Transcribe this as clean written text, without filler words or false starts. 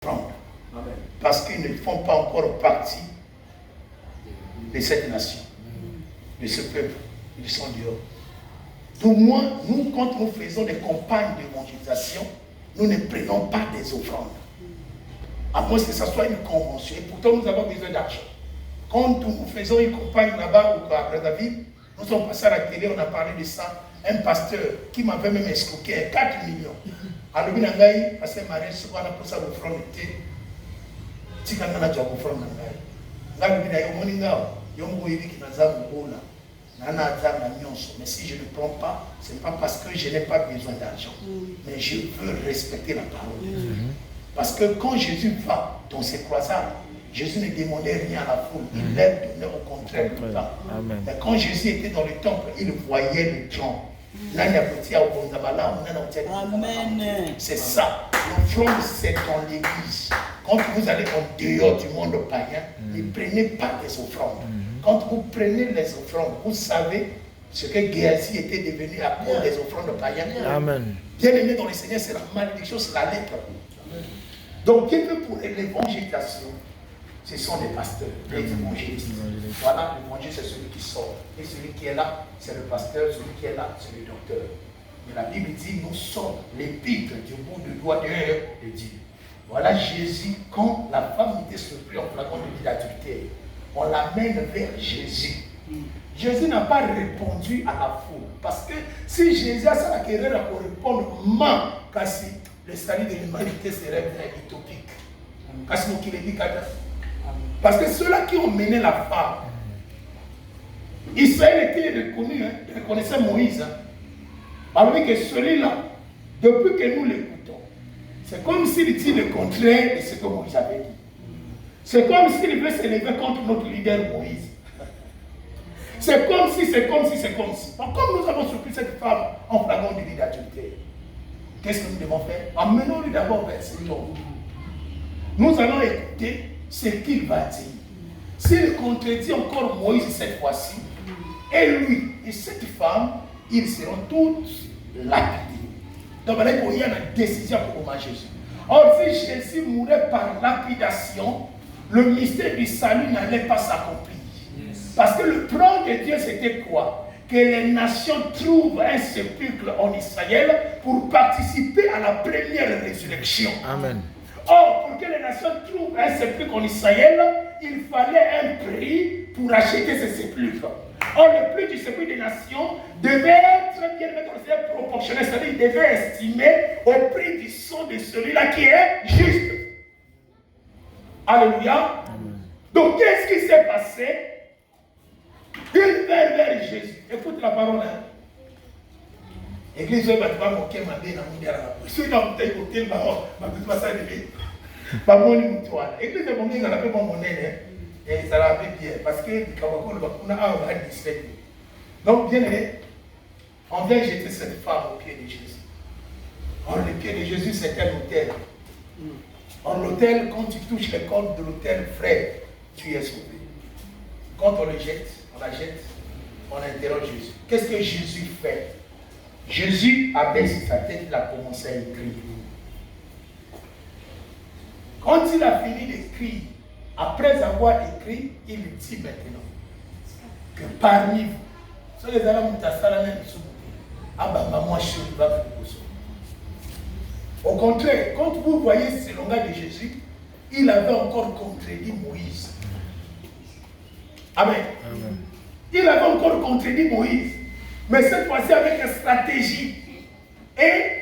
prendre. Parce qu'ils ne font pas encore partie de cette nation, de ce peuple. Ils sont dehors. Tout moins, nous, quand nous faisons des campagnes d'évangélisation, nous ne prenons pas des offrandes. À moins que ce soit une convention. Et pourtant, nous avons besoin d'argent. Quand nous faisons une campagne là-bas ou à Brazzaville, nous sommes passés à la télé, on a parlé de ça. Un pasteur qui m'avait même escroqué 4 millions. Alors, il y a un pasteur marié, ce qu'on a pour ça, l'offrande était. Si on a déjà l'offrande, il y a mais si je ne prends pas, ce n'est pas parce que je n'ai pas besoin d'argent. Mais je veux respecter la parole. Parce que quand Jésus va dans ses croisades, Jésus ne demandait rien à la foule. Il leur donnait au contraire tout le temps. Mais quand Jésus était dans le temple, il voyait les gens. C'est ça. L'offrande, c'est dans l'église. Quand vous allez en dehors du monde païen, ne prenez pas les offrandes. Quand vous prenez les offrandes, vous savez ce que Géasi était devenu à cause des offrandes païennes. Amen. Bien aimé dans le Seigneur, c'est la malédiction, c'est la lèpre. Donc, Dieu veut pour l'évangélisation, ce sont les pasteurs, les évangélistes. Voilà, l'évangile, c'est celui qui sort. Et celui qui est là, c'est le pasteur. Celui qui est là, c'est le docteur. Mais la Bible dit, nous sommes l'épître du bout du doigt de Dieu. Voilà Jésus, quand la femme était surprise en flagrant de l'adultère, on l'amène vers Jésus. Jésus n'a pas répondu à la foule. Parce que si Jésus a sa querelle pour répondre, le salut de l'humanité serait utopique. Parce que ceux-là qui ont mené la femme, Israël était reconnu, il reconnaissait Moïse. Alors que celui-là, depuis que nous l'écoutons, c'est comme s'il dit le contraire de ce que Moïse avait dit. C'est comme s'il veut s'élever contre notre leader Moïse. C'est comme si. Donc, comme nous avons surpris cette femme en flagrant de d'adultère, qu'est-ce que nous devons faire? Emmenons-lui d'abord vers cet homme. Nous allons écouter ce qu'il va dire. S'il contredit encore Moïse cette fois-ci, et lui et cette femme, ils seront tous lapidés. Donc, il y a une décision pour Jésus. Or, si Jésus mourait par lapidation, le mystère du salut n'allait pas s'accomplir. Parce que le plan de Dieu, c'était quoi? Que les nations trouvent un sépulcre en Israël pour participer à la première résurrection. Amen. Or, pour que les nations trouvent un sépulcre en Israël, il fallait un prix pour acheter ce sépulcre. Or, le prix du sépulcre des nations devait être bien proportionnel, c'est-à-dire il devait estimer au prix du sang de celui-là qui est juste. Alléluia. Donc, qu'est-ce qui s'est passé? Il va vers Jésus. Écoute la parole. L'église va te moquer ma vie dans mon dialogue. Si tu as écouté ma parole, tu vas s'arrêter. Pas mon histoire. L'église de mon dieu, on a fait mon monnaie. Et ça l'a fait bien. Parce que on a 17. Donc, bien aimé, on vient jeter cette femme au pied de Jésus. Or, le pied de Jésus, c'est un autel. En l'autel, quand tu touches les cordes de l'autel, frère, tu es sauvé. Quand on le jette, on la jette, on interroge Jésus. Qu'est-ce que Jésus fait? Jésus a baissé sa tête, il a commencé à écrire. Quand il a fini d'écrire, après avoir écrit, il dit maintenant que parmi vous, ceux les gens au contraire, quand vous voyez ce langage de Jésus, il avait encore contredit Moïse. Amen. Amen. Il avait encore contredit Moïse, mais cette fois-ci avec une stratégie. Et